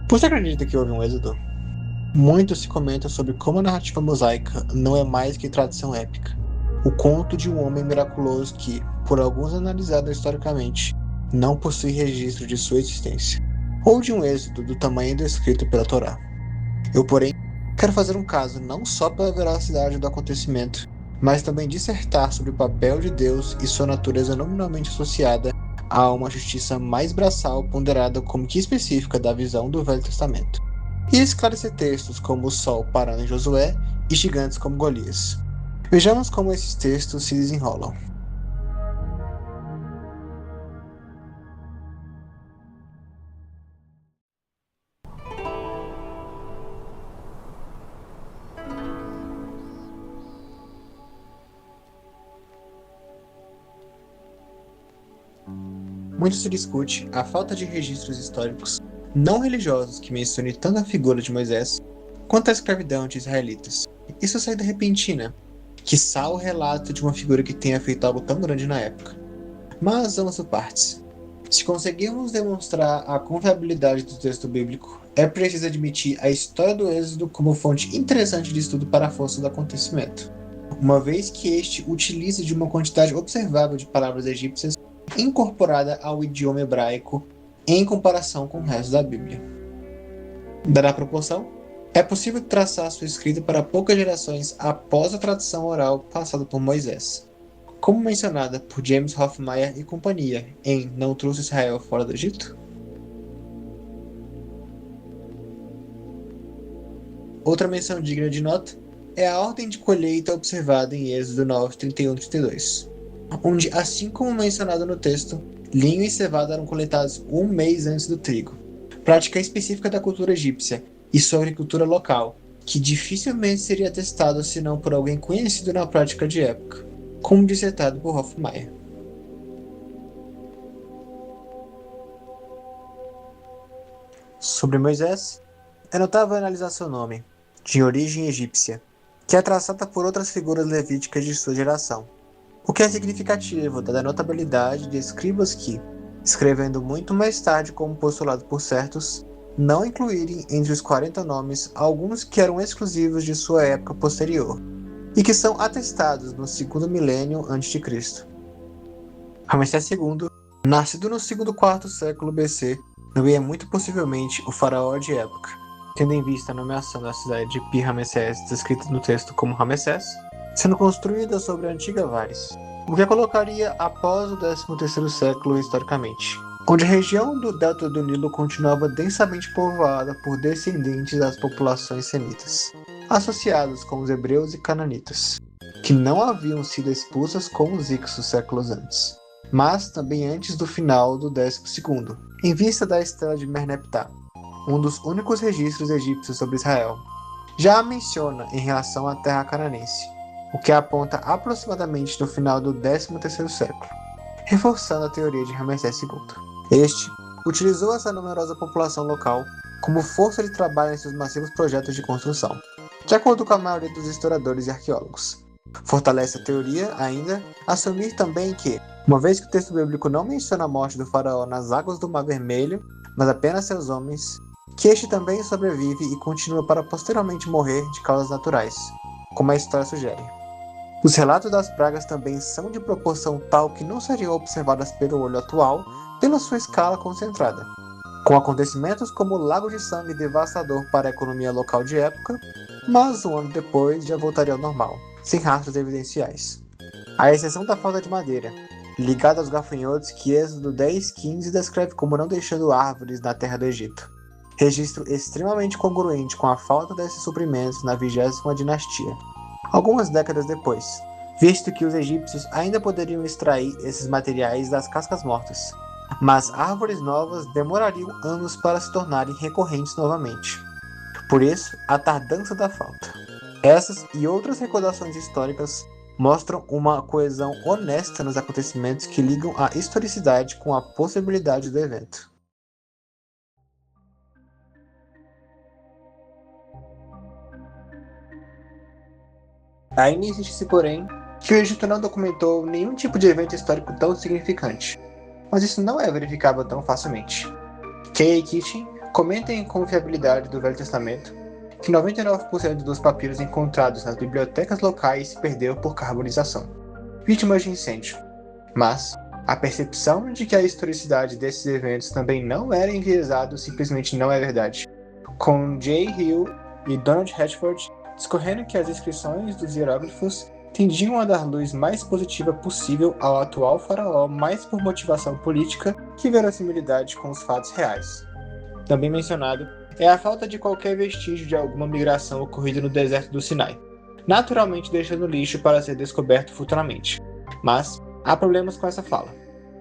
Você acredita que houve um êxodo? Muito se comenta sobre como a narrativa mosaica não é mais que tradição épica. O conto de um homem miraculoso que, por alguns analisados historicamente, não possui registro de sua existência. Ou de um êxodo do tamanho descrito pela Torá. Eu, porém, quero fazer um caso não só pela veracidade do acontecimento, mas também dissertar sobre o papel de Deus e sua natureza nominalmente associada a uma justiça mais braçal ponderada como que específica da visão do Velho Testamento. E esclarecer textos como o Sol parando em Josué e gigantes como Golias. Vejamos como esses textos se desenrolam. Muito se discute a falta de registros históricos não religiosos que mencionem tanto a figura de Moisés quanto a escravidão de israelitas. E sua saída repentina, quiçá o relato de uma figura que tenha feito algo tão grande na época. Mas vamos por partes. Se conseguirmos demonstrar a confiabilidade do texto bíblico, é preciso admitir a história do Êxodo como fonte interessante de estudo para a força do acontecimento, uma vez que este utiliza de uma quantidade observável de palavras egípcias incorporada ao idioma hebraico em comparação com o resto da Bíblia. Dada a proporção, é possível traçar sua escrita para poucas gerações após a tradição oral passada por Moisés, como mencionada por James Hoffmeier e companhia em Não Trouxe Israel Fora do Egito? Outra menção digna de nota é a ordem de colheita observada em Êxodo 9, 31 e 32, onde, assim como mencionado no texto, linho e cevada eram coletados um mês antes do trigo, prática específica da cultura egípcia e sua agricultura local, que dificilmente seria atestado senão por alguém conhecido na prática de época, como dissertado por Hoffmeier. Sobre Moisés, é notável analisar seu nome, de origem egípcia, que é traçada por outras figuras levíticas de sua geração, o que é significativo dada a notabilidade de escribas que, escrevendo muito mais tarde como postulado por certos, não incluírem entre os 40 nomes alguns que eram exclusivos de sua época posterior, e que são atestados no segundo milênio a.C. Ramsés II, nascido no segundo quarto século BC, não é muito possivelmente o faraó de época, tendo em vista a nomeação da cidade de Pi-Ramessés descrita no texto como Ramessés, sendo construída sobre a antiga Vares, o que a colocaria após o 13º século historicamente, onde a região do delta do Nilo continuava densamente povoada por descendentes das populações semitas, associados com os hebreus e cananitas, que não haviam sido expulsas como os Ixos séculos antes, mas também antes do final do 12º, em vista da estela de Merneptah, um dos únicos registros egípcios sobre Israel. Já a menciona em relação à terra cananense, o que aponta aproximadamente no final do 13º século, reforçando a teoria de Ramsés II. Este utilizou essa numerosa população local como força de trabalho em seus massivos projetos de construção, de acordo com a maioria dos historiadores e arqueólogos. Fortalece a teoria, ainda, assumir também que, uma vez que o texto bíblico não menciona a morte do faraó nas águas do Mar Vermelho, mas apenas seus homens, que este também sobrevive e continua para posteriormente morrer de causas naturais, como a história sugere. Os relatos das pragas também são de proporção tal que não seriam observadas pelo olho atual pela sua escala concentrada, com acontecimentos como o lago de sangue devastador para a economia local de época, mas um ano depois já voltaria ao normal, sem rastros evidenciais. À exceção da falta de madeira, ligada aos gafanhotos que Êxodo 10:15 descreve como não deixando árvores na terra do Egito, registro extremamente congruente com a falta desses suprimentos na 20ª dinastia, algumas décadas depois, visto que os egípcios ainda poderiam extrair esses materiais das cascas mortas, mas árvores novas demorariam anos para se tornarem recorrentes novamente. Por isso, a tardança da falta. Essas e outras recordações históricas mostram uma coesão honesta nos acontecimentos que ligam a historicidade com a possibilidade do evento. Ainda insiste-se, porém, que o Egito não documentou nenhum tipo de evento histórico tão significante, mas isso não é verificável tão facilmente. K.A. Keating, Comenta a inconfiabilidade do Velho Testamento, que 99% dos papiros encontrados nas bibliotecas locais se perdeu por carbonização, vítimas de incêndio. Mas a percepção de que a historicidade desses eventos também não era enviesado simplesmente não é verdade, com Jay Hill e Donald Hatchford discorrendo que as inscrições dos hieróglifos tendiam a dar luz mais positiva possível ao atual faraó mais por motivação política que verossimilidade com os fatos reais. Também mencionado é a falta de qualquer vestígio de alguma migração ocorrida no deserto do Sinai, naturalmente deixando lixo para ser descoberto futuramente. Mas há problemas com essa fala.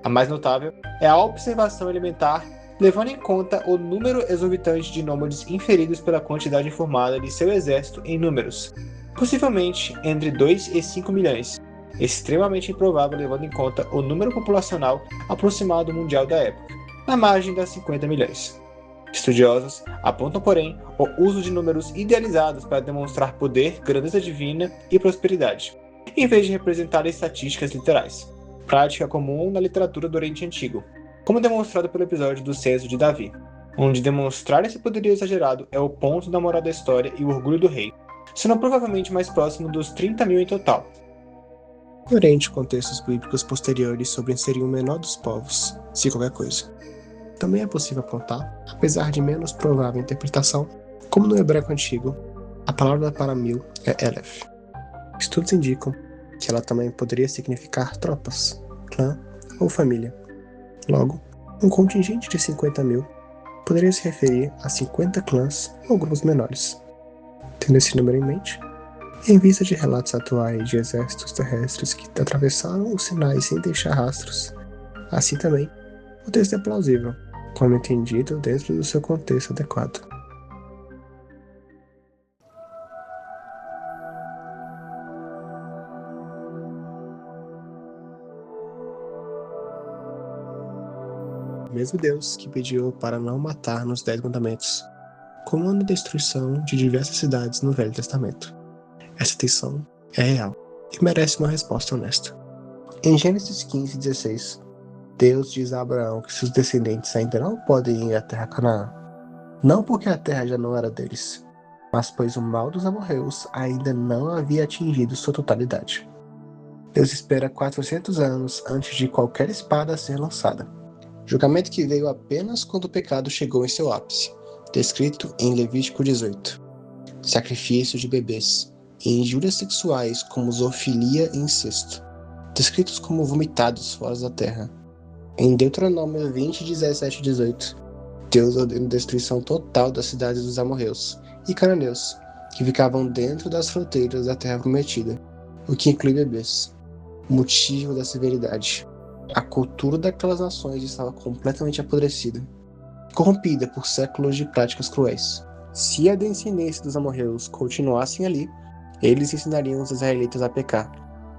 A mais notável é a observação elementar, levando em conta o número exorbitante de nômades inferidos pela quantidade informada de seu exército em números, possivelmente entre 2 e 5 milhões, extremamente improvável levando em conta o número populacional aproximado mundial da época, na margem das 50 milhões. Estudiosos apontam, porém, o uso de números idealizados para demonstrar poder, grandeza divina e prosperidade, em vez de representar estatísticas literais, prática comum na literatura do Oriente Antigo, como demonstrado pelo episódio do censo de Davi, onde demonstrar esse poderio exagerado é o ponto da moral da história e o orgulho do rei, sendo provavelmente mais próximo dos 30 mil em total. Porém, contextos bíblicos posteriores sobre inserir o menor dos povos, se qualquer coisa. Também é possível apontar, apesar de menos provável interpretação, como no hebraico antigo, a palavra para 1000 é Elef. Estudos indicam que ela também poderia significar tropas, clã ou família. Logo, um contingente de 50 mil poderia se referir a 50 clãs ou grupos menores. Tendo esse número em mente, em vista de relatos atuais de exércitos terrestres que atravessaram os Sinai sem deixar rastros, assim também, o texto é plausível, quando entendido dentro do seu contexto adequado. O mesmo Deus que pediu para não matar nos 10 mandamentos, comanda a destruição de diversas cidades no Velho Testamento. Essa tensão é real e merece uma resposta honesta. Em Gênesis 15:16, Deus diz a Abraão que seus descendentes ainda não podem ir à terra Canaã, não porque a terra já não era deles, mas pois o mal dos amorreus ainda não havia atingido sua totalidade. Deus espera 400 anos antes de qualquer espada ser lançada, julgamento que veio apenas quando o pecado chegou em seu ápice, descrito em Levítico 18. Sacrifício de bebês e injúrias sexuais como zoofilia e incesto, descritos como vomitados fora da terra. Em Deuteronômio 20, 17 e 18, Deus ordena a destruição total das cidades dos amorreus e cananeus, que ficavam dentro das fronteiras da terra prometida, o que inclui bebês. O motivo da severidade. A cultura daquelas nações estava completamente apodrecida, corrompida por séculos de práticas cruéis. Se a descendência dos amorreus continuassem ali, eles ensinariam os israelitas a pecar,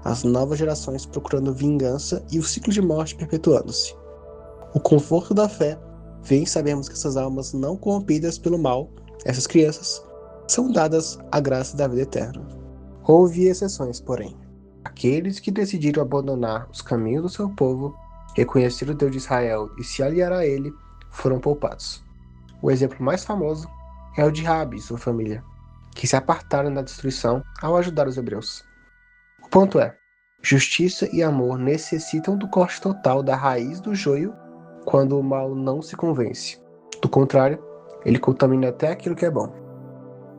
as novas gerações procurando vingança e o ciclo de morte perpetuando-se. O conforto da fé vem em sabermos que essas almas não corrompidas pelo mal, essas crianças, são dadas à graça da vida eterna. Houve exceções, porém. Aqueles que decidiram abandonar os caminhos do seu povo, reconhecer o Deus de Israel e se aliar a ele, foram poupados. O exemplo mais famoso é o de Rabi e sua família, que se apartaram da destruição ao ajudar os hebreus. O ponto é, justiça e amor necessitam do corte total da raiz do joio quando o mal não se convence. Do contrário, ele contamina até aquilo que é bom.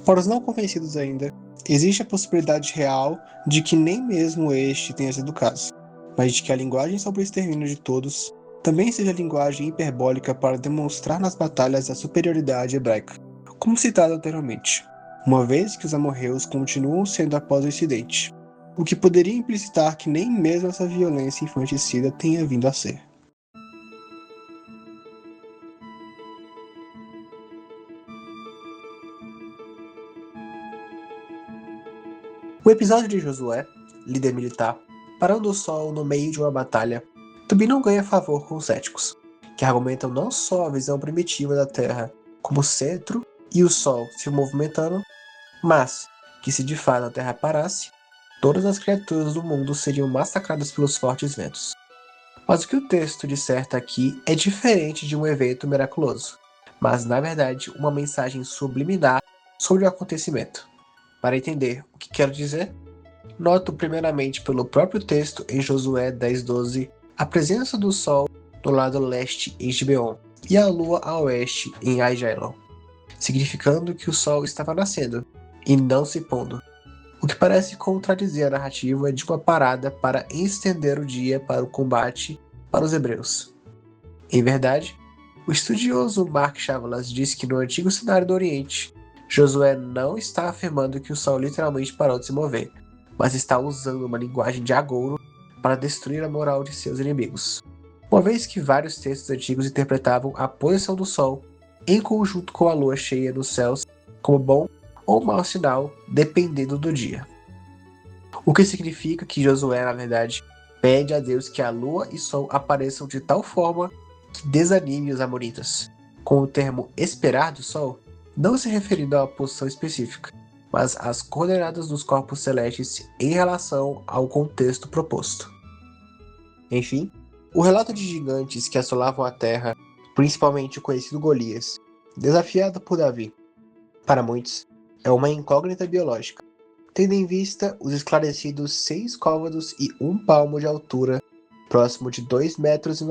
Para os não convencidos ainda, existe a possibilidade real de que nem mesmo este tenha sido o caso, mas de que a linguagem sobre o extermínio de todos também seja a linguagem hiperbólica para demonstrar nas batalhas a superioridade hebraica, como citado anteriormente, uma vez que os amorreus continuam sendo após o incidente, o que poderia implicitar que nem mesmo essa violência infanticida tenha vindo a ser. O episódio de Josué, líder militar, parando o sol no meio de uma batalha, também não ganha favor com os céticos, que argumentam não só a visão primitiva da Terra como centro e o Sol se movimentando, mas que se de fato a Terra parasse, todas as criaturas do mundo seriam massacradas pelos fortes ventos. Mas o que o texto disserta aqui é diferente de um evento miraculoso, mas na verdade uma mensagem subliminar sobre o acontecimento. Para entender o que quero dizer, noto primeiramente pelo próprio texto em Josué 10:12 a presença do sol no lado leste em Gibeon e a lua a oeste em Aijalon, significando que o sol estava nascendo e não se pondo, o que parece contradizer a narrativa de uma parada para estender o dia para o combate para os hebreus. Em verdade, o estudioso Mark Chavalas diz que no antigo cenário do Oriente, Josué não está afirmando que o sol literalmente parou de se mover, mas está usando uma linguagem de agouro para destruir a moral de seus inimigos. Uma vez que vários textos antigos interpretavam a posição do sol em conjunto com a lua cheia nos céus como bom ou mau sinal, dependendo do dia. O que significa que Josué, na verdade, pede a Deus que a lua e sol apareçam de tal forma que desanime os amonitas, com o termo esperar do sol não se referindo a uma posição específica, mas às coordenadas dos corpos celestes em relação ao contexto proposto. Enfim, o relato de gigantes que assolavam a terra, principalmente o conhecido Golias, desafiado por Davi, para muitos, é uma incógnita biológica, tendo em vista os esclarecidos 6 côvados e 1 palmo de altura, próximo de 2,90 metros,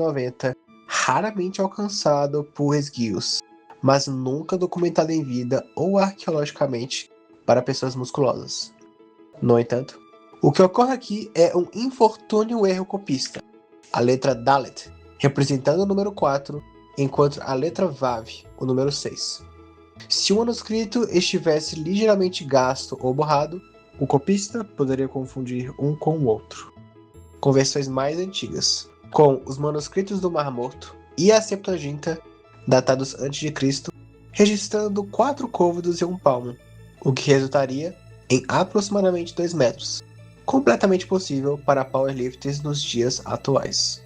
raramente alcançado por esguios, mas nunca documentado em vida ou arqueologicamente para pessoas musculosas. No entanto, o que ocorre aqui é um infortúnio erro copista. A letra Dalet, representando o número 4, enquanto a letra Vav, o número 6. Se o manuscrito estivesse ligeiramente gasto ou borrado, o copista poderia confundir um com o outro. Com versões mais antigas, com os manuscritos do Mar Morto e a Septuaginta, datados antes de Cristo, registrando 4 côvados e 1 palmo, o que resultaria em aproximadamente 2 metros, completamente possível para powerlifters nos dias atuais.